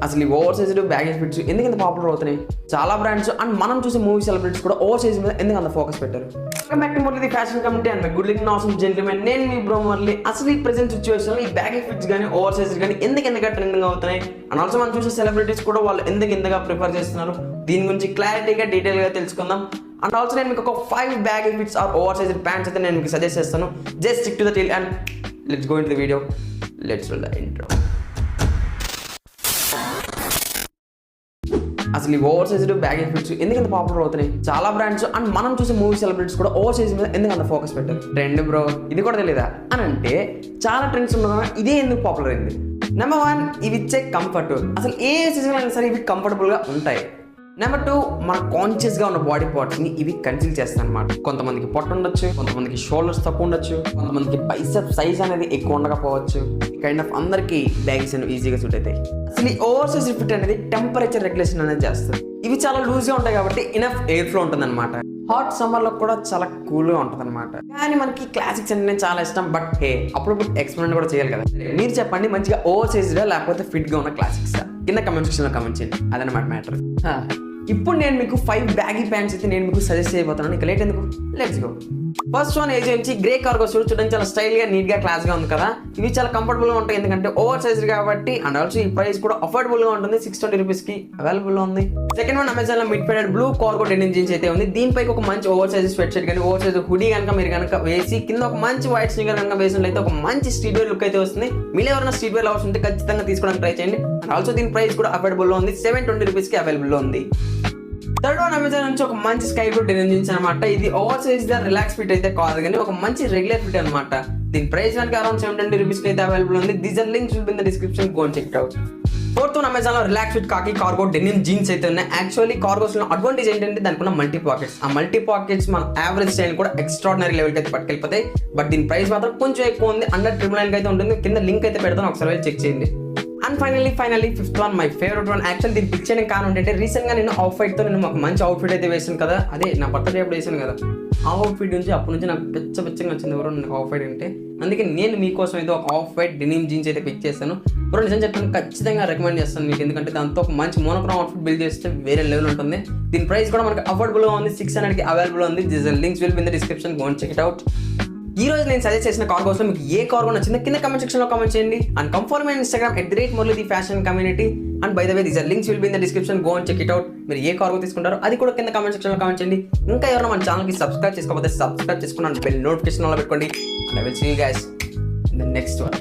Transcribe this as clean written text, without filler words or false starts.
అసలు ఈ over sized baggage fits ఎందుకు ఇంత పాపులర్ అవుతున్నాయి? చాలా బ్రాండ్స్ అండ్ మనం చూసే మూవీ సెలబ్రిటీస్ కూడా ఓవర్ సైజ్ మీద ఎందుకు అంత ఫోకస్ పెట్టారు? The fashion committee and my good looking awesome gentlemen, నేను మీ బ్రో మురళి. అసలు ఈ ప్రెసెంట్ సిచ్యువేషన్ ఈ బ్యాగేజ్ ఫిట్స్ కానీ ఓవర్ సైజ్ కానీ ఎందుకు ట్రెండింగ్ అవుతున్నాయి అండ్ ఆల్సో మనం చూసే సెలబ్రిటీస్ కూడా వాళ్ళు ఎందుకు ప్రిఫర్ చేస్తున్నారు, దీని గురించి క్లారిటీగా డీటెయిల్గా తెలుసుకుందాం. అండ్ ఆల్సో నేను మీకు ఒక 5 baggy fits or over size pants అయితే నేను మీకు సజెస్ట్ చేస్తాను. Just stick to the till and let's go in to the video. Let's roll the intro. అసలు ఈ ఓవర్ సైజ్డ్ బ్యాగేజ్ ఫిట్స్ ఎందుకు ఇంత పాపులర్ అవుతున్నాయి? చాలా బ్రాండ్స్ అండ్ మనం చూసే మూవీ సెలబ్రిటీస్ కూడా ఓవర్ సైజ్ మీద ఎందుకు అంత ఫోకస్ పెట్టారు? ట్రెండ్ బ్రో, ఇది కూడా తెలియదా అని అంటే చాలా ట్రెండ్స్ ఉన్నా ఇదే ఎందుకు పాపులర్ అయింది? నెంబర్ 1, ఇవి ఇచ్చే కంఫర్ట్. అసలు ఏ సీజన్ అయినా సరే ఇవి కంఫర్టబుల్గా ఉంటాయి. నెంబర్ 2, మన కాన్షియస్గా ఉన్న బాడీ పార్ట్స్ని ఇవి కన్సిల్ చేస్తాయి అనమాట. కొంతమందికి పొట్ట ఉండొచ్చు, కొంతమందికి షోల్డర్స్ తక్కువ ఉండొచ్చు, కొంతమందికి బైసెప్ సైజ్ అనేది ఎక్కువ ఉండకపోవచ్చు. కైండ్ ఆఫ్ అందరికీ బ్యాగ్స్ అనేవి ఈజీగా సూట్ అవుతాయి. అసలు ఈ ఓవర్ సైజ్ ఫిట్ అనేది టెంపరేచర్ రెగ్యులేషన్ అనేది చేస్తుంది. ఇవి చాలా లూజ్గా ఉంటాయి కాబట్టి ఇనఫ్ ఎయిర్ ఫ్లో ఉంటుంది అనమాట. హాట్ సమ్మర్లో కూడా చాలా కూల్గా ఉంటుంది అనమాట. కానీ మనకి క్లాసిక్స్ అంటే చాలా ఇష్టం. బట్ అప్పుడప్పుడు ఎక్స్పెరిమెంట్ కూడా చేయాలి కదా. మీరు చెప్పండి, మంచిగా ఓవర్ సైజ్గా లేకపోతే ఫిట్గా ఉన్న క్లాసిక్స్ కింద కమెంట్ సెక్షన్లో కమెంట్ చేయండి. అదనమాట మ్యాటర్. ఇప్పుడు నేను మీకు 5 బ్యాగీ ప్యాంట్స్ అయితే నేను మీకు సజెస్ట్ చేయబోతున్నాను. ఇక లేట్ ఎందుకు, let's go. First one agency grey cargo suit. చూడడానికి చాలా స్టైల్గా నీట్గా క్లాస్గా ఉంది కదా. ఇవి చాలా కంఫర్టబుల్గా ఉంటాయి ఎందుకంటే ఓవర్ సైజ్ కాబట్టి. అండ్ ఆల్సో ఈ ప్రైస్ కూడా అఫోర్డబుల్గా ఉంటుంది. 620 రూపీస్కి అవైలబుల్ ఉంది. సెకండ్ వన్ అమెజాన్లో mid faded blue cargo denim jeans అయితే ఉంది. దీనిపై ఒక మంచి ఓవర్ సైజ్ స్వెట్ షర్ట్ కానీ ఓవర్ సైజ్ హుడీ కనుక మీరు కనుక వేసి కింద ఒక మంచి వైట్ స్నికర్ కనుక వేసినట్లయితే ఒక మంచి స్ట్రీట్ వేర్ లుక్ అయితే వస్తుంది. మీరు ఎవరైనా స్ట్రీట్ వేర్ లవర్స్ ఉంటే ఖచ్చితంగా తీసుకోవడానికి ట్రై చేయండి. అండ్ ఆల్సో దీని ప్రైస్ కూడా అఫోర్డబుల్లో ఉంది. 720 రూపీస్కి అవైలబుల్లో ఉంది. థర్డ్ వన్ అమెజాన్ నుంచి ఒక మంచి స్కై బ్లూ డెనిమ్ జీన్స్ అనమాట. ఇది over size the relax fit అయితే కాదు కానీ ఒక మంచి రెగ్యులర్ ఫిట్ అనమాట. దీని ప్రైస్ కనుక అరౌండ్ 720 రూపీస్కి అయితే అవైలబుల్ ఉంది. These are links will be in the description, go and check it out. Fourth one అమెజాన్లో relax fit khaki cargo denim jeans అయితే ఉన్నాయి. యాక్చువల్లీ కార్గోస్లో అడ్వాంటేజ్ ఏంటంటే దానికి ఉన్న మల్టీ పాకెట్స్. ఆ మల్టీ పాకెట్స్ మన యావరేజ్ స్టైల్ కూడా ఎక్స్ట్రాడినరీ లెవెల్కి అయితే పట్టుకెళ్ళిపోతాయి. బట్ దీని ప్రైస్ మాత్రం కొంచెం ఎక్కువ ఉంది. అండర్ 999 అయితే ఉంటుంది. కింద లింక్ అయితే పెడతాను, ఒకసారి వెళ్ళి చెక్ చేయండి. And finally fifth one, my favourite one. Actually దీన్ని పిక్ చేయడానికి కారణం ఏంటంటే రీసెంట్గా నేను ఆఫ్ వైట్తో నేను ఒక మంచి అవుట్ఫిట్ అయితే వేసాను కదా. అదే నా బర్త్డే అప్పుడు వేసాను కదా. ఆ అవుట్ఫిట్ నుంచి అప్పటి నుంచి నాకు పిచ్చగా వచ్చింది ఎవరో నాకు ఆఫ్ వైట్ అంటే. అందుకే నేను మీకోసం అయితే ఒక ఆఫ్ వైట్ డెనిమ్ జీన్స్ అయితే పిక్ చేస్తాను. ఇప్పుడు నిజం చెప్పాను, ఖచ్చితంగా రికమెండ్ చేస్తాను మీకు. ఎందుకంటే దాంతో ఒక మంచి మోనోక్రోమ్ అవుట్ఫిట్ బిల్డ్ చేస్తే వేరే లెవెల్ ఉంటుంది. దీని ప్రైస్ కూడా మనకి అఫోర్డబుల్గా ఉంది. 600కి అవైలబుల్ ఉంది. This links will be in the description, go and check it out. ఈ రోజు నేను సజెస్ట్ చేసిన కార్గోస్లో మీకు ఏ కార్గో నచ్చిందో కింద కమెంట్ సెక్షన్లో కమెంట్ చేయండి. And come follow my Instagram @murali fashion community. And by the way these links will be in the description, go and check it out. మీరు ఏ కార్గో తీసుకుంటారో అది కూడా కింద కమెంట్ సెక్షన్లో కమెంట్ చేయండి. ఇంకా ఎవరైనా మన ఛానల్కి సబ్స్క్రైబ్ చేసుకోకపోతే సబ్స్క్రైబ్ చేసుకున్నాను, బెల్ నోటిఫికేషన్ ఆన్లో పెట్టుకోండి. And I will see you guys in the next one.